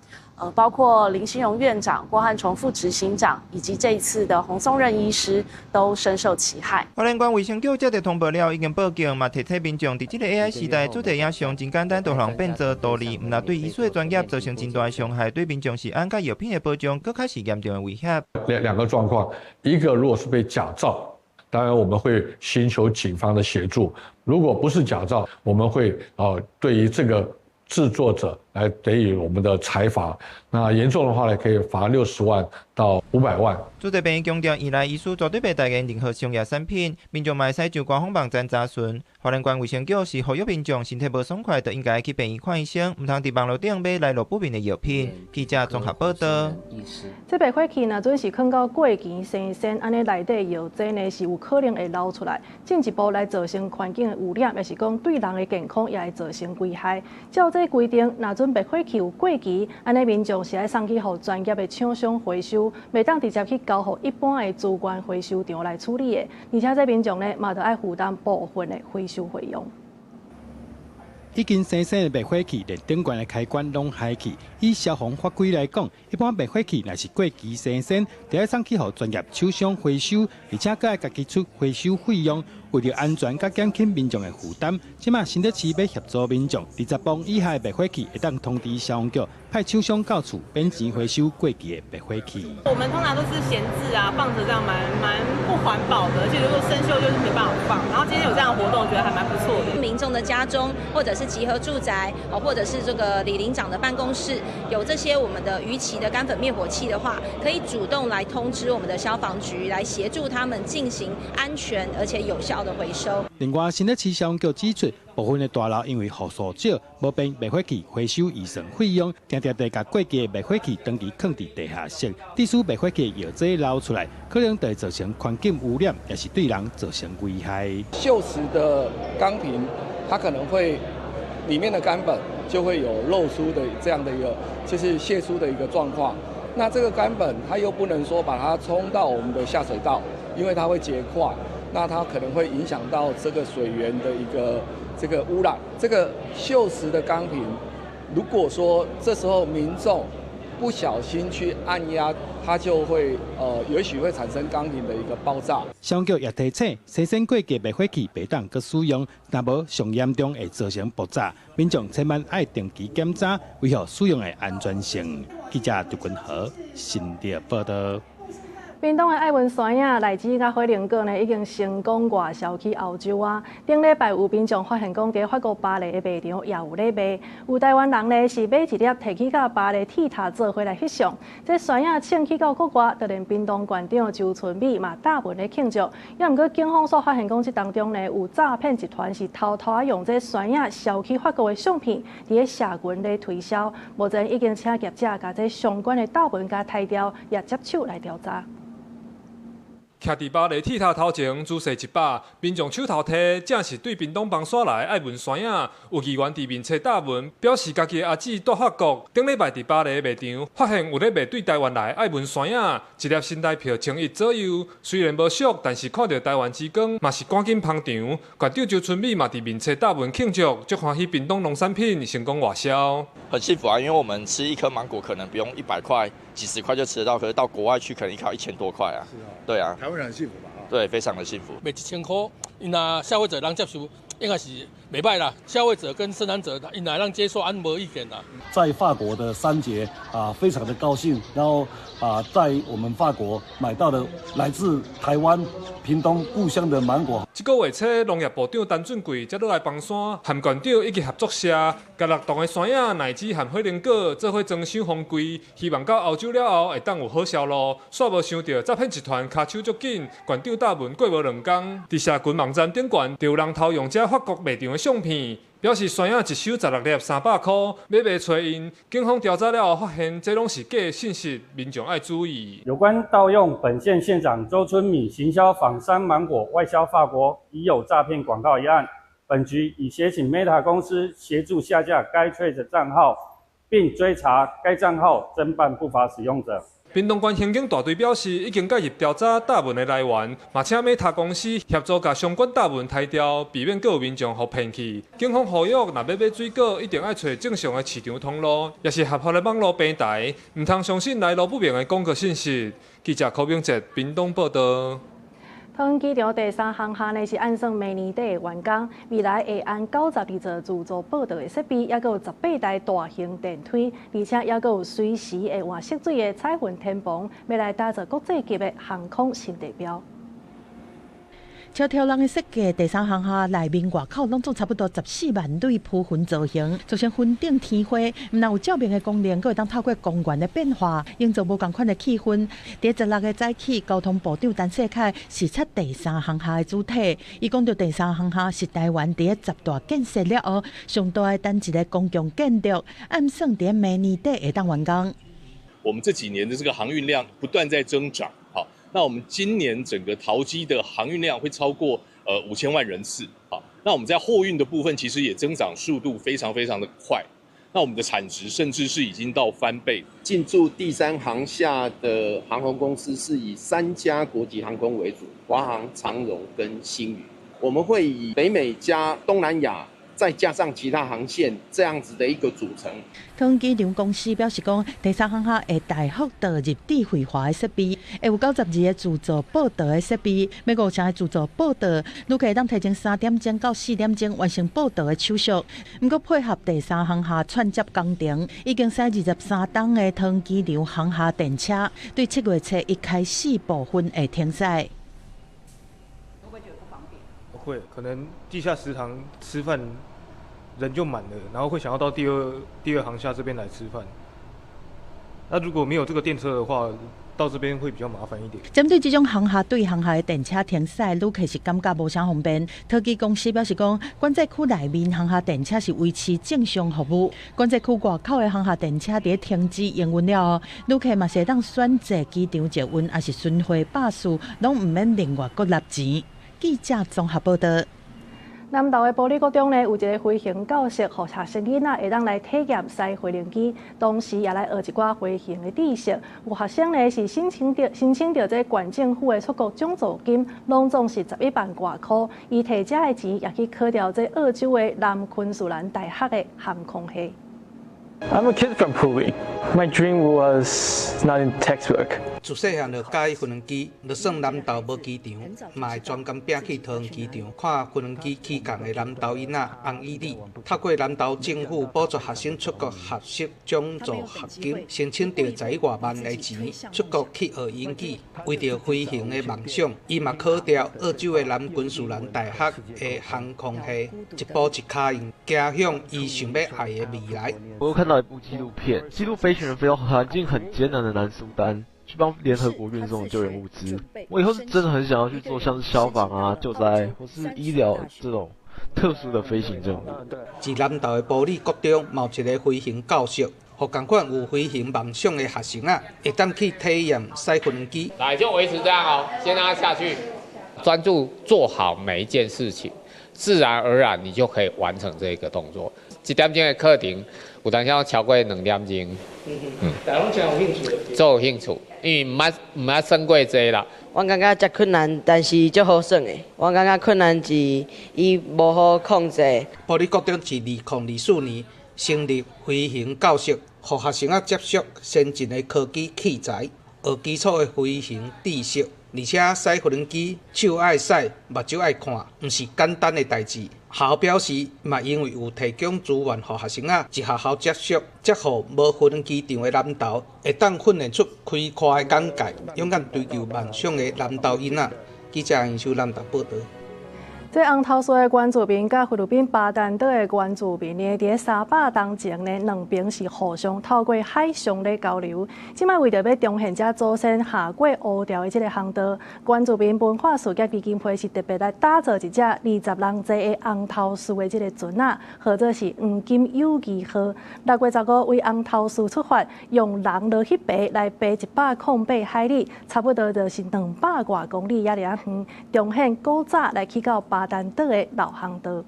包括林欣荣院长、郭汉崇副执行长，以及这一次的洪松任医师，都深受其害。花莲县卫生局接到通报了，已经报警，嘛提醒民众，在这个 AI 时代，做者影像真简单，就能变做道理，唔若对医术的专业造成真大的伤害，对民众是安甲药品的保障，更开始严重的威胁。两个状况，一个如果是被假造，当然我们会寻求警方的协助；如果不是假造，我们会对于这个制作者来给予我们的裁罚，那严重的话呢，可以罚60万到500万。主治病院强调，依赖医师绝对袂代言任何商业产品，民众嘛会使上官方网站查询。花莲县卫生局是呼吁民众身体无爽快，就应该去病院看医生，唔通伫网络顶买来路不明的药品。记者综合报道。这白火气若准是放到过期生鲜，安尼内底药剂呢是有可能会流出来，进一步来造成环境的污染，也是讲对人的健康也会造成危害。照这规定，若准白火气有过期，安尼民众是爱送去互专业的厂商回收，袂当直接去交互一般的资源回收场来处理的。而且这民众呢，嘛就爱负担部分的回收费用。已经生产的灭火器，连顶悬的开关拢开去。以消防法规来讲，一般灭火器若是过期生产，就要送去互专业厂商回收，而且佮要家己出回收费用。为了安全，佮减轻民众的负担，即马新德市要协助民众，20磅以下的灭火器会当通知消防局，派厂商到厝免钱回收过期的灭火器。我们通常都是闲置啊，放着这样蛮不环保的，而且如果生锈就是没办法放。然后今天有这样的活动，我觉得还蛮不错的。民众的家中，或者是集合住宅，或者是这个李林长的办公室，有这些我们的鱼鳍的干粉灭火器的话，可以主动来通知我们的消防局，来协助他们进行安全而且有效的回收。另外，新德市消防局指出，部分的大楼因为户数少，无并灭火器回收预算费用，常常得把过期的灭火器长期放伫地下室，致使灭火器药剂流出来，可能会造成环境污染，也是对人造成危害。锈蚀的钢瓶，它可能会里面的干粉就会有漏出的这样的一个，就是泄出的一个状况。那这个干粉它又不能说把它冲到我们的下水道，因为它会结块。那它可能会影响到这个水源的一个这个污染。这个锈蚀的钢瓶，如果说这时候民众不小心去按压，它就会也许会产生钢瓶的一个爆炸。消防局也提醒，生产过期灭火器袂当搁使用，若无上严重会造成爆炸。民众千万爱定期检查，维护使用的安全性。记者杜君和新店报道。屏东的爱文山影赖子甲火龙果呢，已经成功外销去欧洲啊！顶礼拜有民众发现讲，伫法国巴黎的卖场也有咧卖。有台湾人呢是买一粒摕去到巴黎铁塔做回来翕相。这山影送去到国外，就连屏东县长周春美嘛大文咧庆祝。也毋过警方所发现讲，这当中呢有诈骗集团是偷偷用这山影销去法国的相片，伫咧社群咧推销。目前已经请业者甲这相关的大文甲抬调，也接手来调查。徛伫巴黎铁塔头前姿势一把，民众手头提正是对屏东邦山来爱文山影，有议员伫面册答文，表示家己的阿姊在法国，顶礼拜伫巴黎卖场发现有咧卖对台湾来爱文山影，一粒新台票1,100左右，虽然无俗，但是看到台湾之光，嘛是赶紧捧场。县长周春米嘛伫面册答文庆祝，足欢喜屏东农产品成功外销。很幸福啊，因为我们吃一颗芒果可能不用100块、几十块就吃得到，可是到国外去可能一颗1000多块啊。是啊。对啊。台湾人很幸福吧？对，非常的幸福。卖1000块，那消费者能接受，应该是袂歹啦。消费者跟生产者，因来让接受，安无意见啦。在法国的3节非常的高兴，然后在我们法国买到了来自台湾屏东故乡的芒果。这个月初，农业部长陈俊贵才落来帮山，和县长以及合作社，甲6栋的山影、奶子和火龙果做伙装箱封柜，希望到欧洲了后会当有好销路。煞无想到诈骗集团骹手足紧，县长答文过无2天，伫社群网站顶悬就有人偷用这法国卖场的相片。表示山影一收16粒300块，要卖找因。警方调查了后发现，这拢是假的信息，民众要注意。有关盗用本县县长周春米行销仿山芒果外销法国，已有诈骗广告一案，本局已协请 Meta 公司协助下架该 Threads 账号，并追查该账号，侦办不法使用者。屏东县刑警大队表示，已经介入调查答文的来源，嘛请Meta公司协助甲相关答文抬掉，避免各有民众互骗去。警方呼吁，若要买水果，一定要找正常的市场通路，也是合法的网络平台，唔通相信来路不明的广告信息。记者柯炳哲，屏东报道。桃园机场第3航厦呢是按算明年底完工，未来会按92座自助报道的设备，也有18台大型电梯，而且也有随时会换色水的彩云天棚，要来打造国际级的航空新地标。超挑人的设计，第3航厦内面外口拢总差不多14万类铺云造型，就像云顶天花，毋但有照明的功能，阁会当透过光源的变化，营造无同款的气氛。伫16个早起，交通部长陈世凯视察第3航厦的主体，伊讲到第3航厦是台湾伫10大建设了后上大的单一个公共建筑，按算伫明年底会当完工。我们这几年的这个航运量不断在增长，好。那我们今年整个桃机的航运量会超过5000万人次，好，那我们在货运的部分其实也增长速度非常非常的快，那我们的产值甚至是已经到翻倍。进驻第3航厦的航空公司是以3家国际航空为主，华航、长荣跟星宇，我们会以北美加东南亚，再加上其他航线这样子的一个组成。桃园机场公司表示讲，第3航厦会大幅导入智慧化的设备，会有92个自助报到的设备，每50个自助报到，旅客会当提前3点钟到4点钟完成报到的手续。不过配合第3航厦串接工程，已经驶23吨的桃园机场航厦电车，对7月初一开始部分会停驶。会，可能地下食堂吃饭人就满了，然后会想要到第二航厦这边来吃饭。那如果没有这个电车的话，到这边会比较麻烦一点。针对这种航厦对航厦的电车停驶，旅客是感觉无啥方便。桃机公司表示讲，管制区内面航厦电车是维持正常服务，管制区外口的航厦电车伫停止营运了后，旅客嘛是会当选择机场捷运，还是巡回巴士，拢唔免另外搁纳钱。记者综合报道。南投的玻璃国中呢，有一个飞行教室，互学生囡仔会当来体验驶飞行机，同时也来学一寡飞行的知识。有学生呢是申请到这县政府的出国奖助金，拢总是11万多块。伊摕这个钱也去考掉这澳洲的南昆士兰大学的航空系。I'm a kid from Puli. My dream was not in textbook. 自细汉就喜欢飞行机，就算南投无机场，嘛会专工拼去桃园机场看飞行机起降的南投囡仔洪依丽，透过南投政府补助学生出国学习奖助学金，申请到11外万的钱，出国去学英语。为着飞行的梦想，伊嘛考掉澳洲的南昆士兰大学的航空系，一步一脚印，走向伊想要爱的未来。我又看到一部纪录片，记录飞行员飞到环境很艰难的南苏丹，去帮联合国运送救援物资。我以后是真的很想要去做像是消防啊、救灾或是医疗这种特殊的飞行任务。自南投的玻璃国中，嘛有一个飞行教室，互同款有飞行梦想的学生啊，会当去体验驶飞轮机。来，就维持这样哦，先让它下去，专注做好每一件事情，自然而然你就可以完成这个动作。1点钟的课程，有当时要超过2点钟。但拢真有兴趣。做有兴趣，因为唔捌算过这啦。我感觉真困难，但是足好耍的。我感觉困难是伊无好控制。保利高中自2024年成立飞行教室，互学生接触先进的科技器材，学基础的飞行知识。而且驶飞轮机手爱驶，目睭爱看，毋是简单的代志。学校表示，嘛因为有提供资源，互学生一学校接触，则互无飞轮机场的南投，会当训练出开阔的眼界，勇敢追求梦想的南投囡仔。记者杨秀南投报道。这红头树的原住民甲菲律宾巴丹岛的原住民呢，伫300年前呢，两边是互相透过海上的交流。即摆为着要重现这祖先下过乌条的这个航道，原住民文化事业基金会是特别来打造一只20人座的红头树的这个船啊，或者是黄金友谊号。6月15为红头树出发，用人落去爬来爬108海里，差不多就是200多公里也尔远，重现古早来去到巴丹岛的老航道。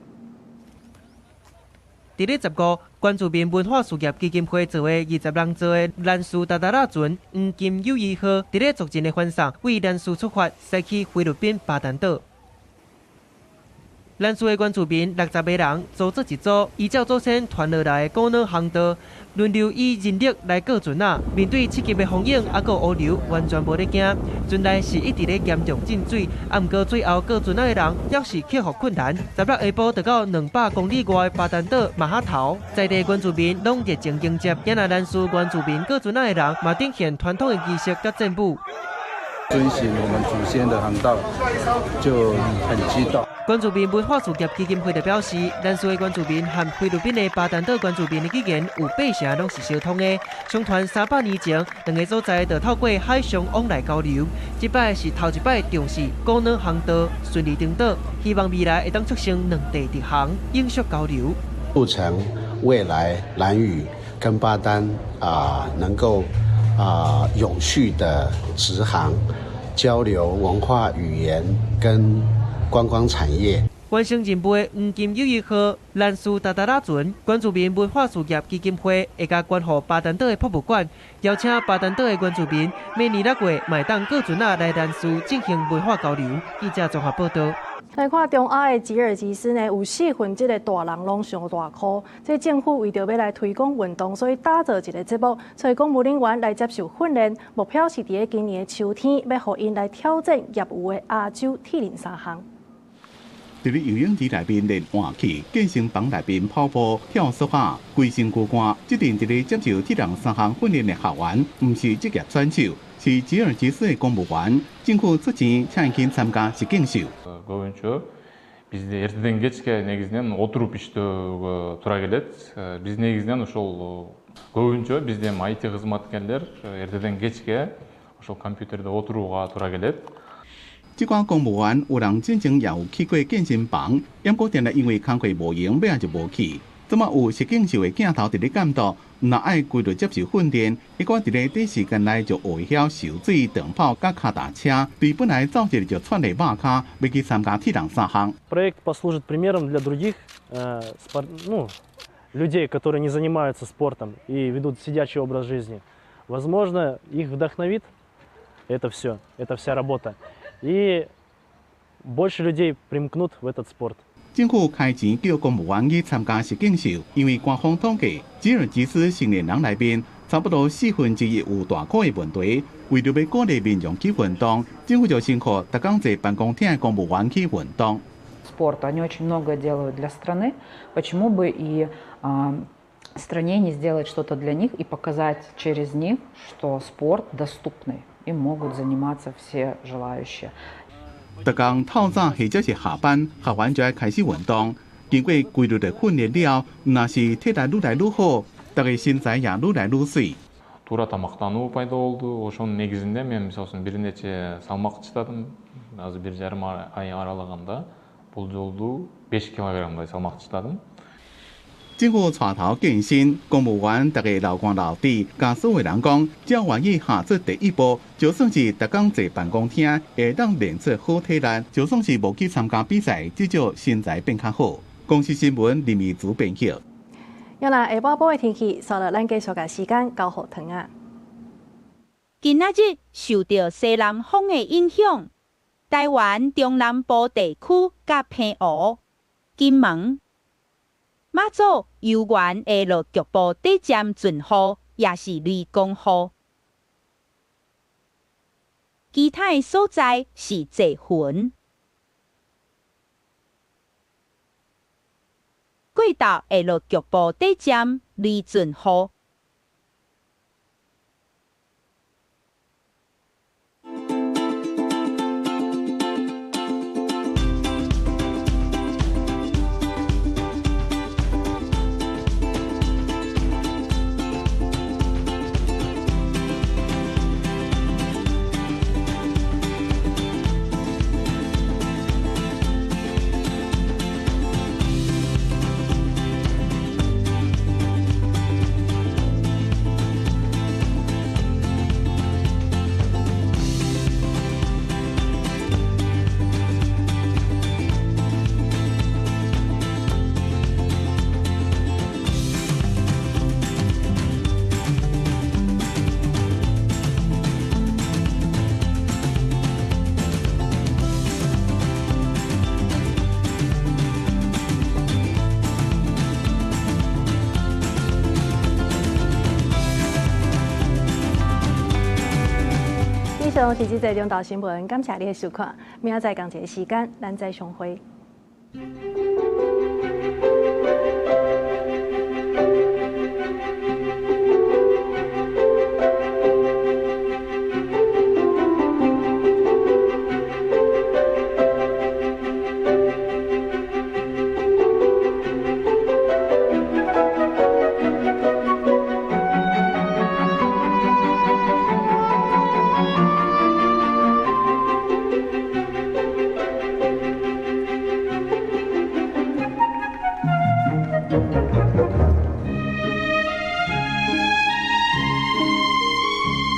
伫咧15，原住民文化事业基金会做的20人座的兰斯达达拉船黄金友谊号，伫咧族人的欢送，为兰斯出发，驶去菲律宾巴丹岛。兰斯的原住民60个人组作一组，依照祖先传落来的古老航道，轮流以人力来过船啊。面对刺激的风影，还有乌流，完全无咧惊。船内是一直咧严重进水，啊，毋过最后过船的人也是克服困难。16下晡就到200公里外的巴丹岛马哈头，在地原住民拢热情迎接。今仔兰斯原住民过船的人嘛展现传统的仪式甲战舞。遵循我们祖先的航道，就很激动。原住民文化事业基金会就表示，兰斯的原住民和菲律宾的巴丹岛原住民的语言有8成拢是相通的。相传300年前，两个所在就透过海上往来交流。这摆是头一摆重视古老航道，顺利登岛，希望未来会当促成两地直航永续交流，促成未来兰屿跟巴丹能够永续的直航交流文化语言跟观光产业。完成任务的黄金友谊号兰斯达达拉船，原住民文化事业基金会会甲捐予巴丹岛的博物馆，邀请巴丹岛的原住民明年6月买当过船来兰斯进行文化交流。记者综合报道。来看中亚的吉尔吉斯呢，有4分之的大人拢上大箍。这政府为着要来推广运动，所以打造一个节目，找公务人员来接受训练，目标是伫今年的秋天，要互因来挑战业余的亚洲铁人3项。伫咧游泳池内面练换气，健身房内面跑步、跳梭哈、规身躯干。这阵伫咧接受铁人3项训练的学员，唔是职业选手，是吉尔吉斯的公务员。政府出钱请因参加实境秀。Көбінше бізде ертеден кешке негізінен отырып іштеуге тура келеді. Біз негізінен ошол көбінше бізде IT қызметкерлер ертеден кешке ошол компьютерде отырууга тура келет. 这寡公务员有人真正也有去过健身房，不过定来因为工课无用，尾仔就无去。怎么有实境秀的镜头伫咧监督？若爱规律接受训练，一寡伫咧短时间内就会晓游水、长跑、甲脚踏车，对本来早日就窜个马卡，要去参加铁人3项。Проект послужит примером для других людей, которые не занимаются спортом и ведут сидячий образ жизни. Возможно, их вдохновит это все, эта вся работа, и больше людей примкнут в этот спорт. 政府开钱叫公务员去参加实境秀，因为官方统计，吉尔吉斯成年人内面差不多1/4有大块的问题。为了要鼓励民众去运动，政府就辛苦逐工坐办公厅的公务员去运动。Спорт, они очень много делают для страны. Почему бы и стране не сделать что-то для них и показать через них, что спорт доступный и могут заниматься все желающие. 逐工透早或者是下班，学完就要开始运动。经过规律的训练了，若是体力愈来愈好，大家身材也愈来愈水。Тура тамактануу пайда болду. Ошонун негизинде мен мисалы үчүн бир нече салмак чыдадым. Азыр 1,5 ай аралыгында бул жолду 5 килограммдай салмак чыдадым. 政府带头建新，公务员大家老官老底，甲所有人讲，只要愿意下出第一步，就算是逐工坐办公厅，会当练出好体力，就算是无去参加比赛，至少身材变较好。公司新闻林义祖编辑。原来下晡的天气，所以咱继续甲时间交互糖啊。今仔日受到西南风的影响，台湾中南部地区甲澎湖、金门、马祖游园会落局部短暂阵雨，也是雷公雨。其他的所在是济云。贵岛会落局部短暂雷阵雨。以上是这则中岛新闻，感谢你的收看。明仔载同一个时间，咱再相会。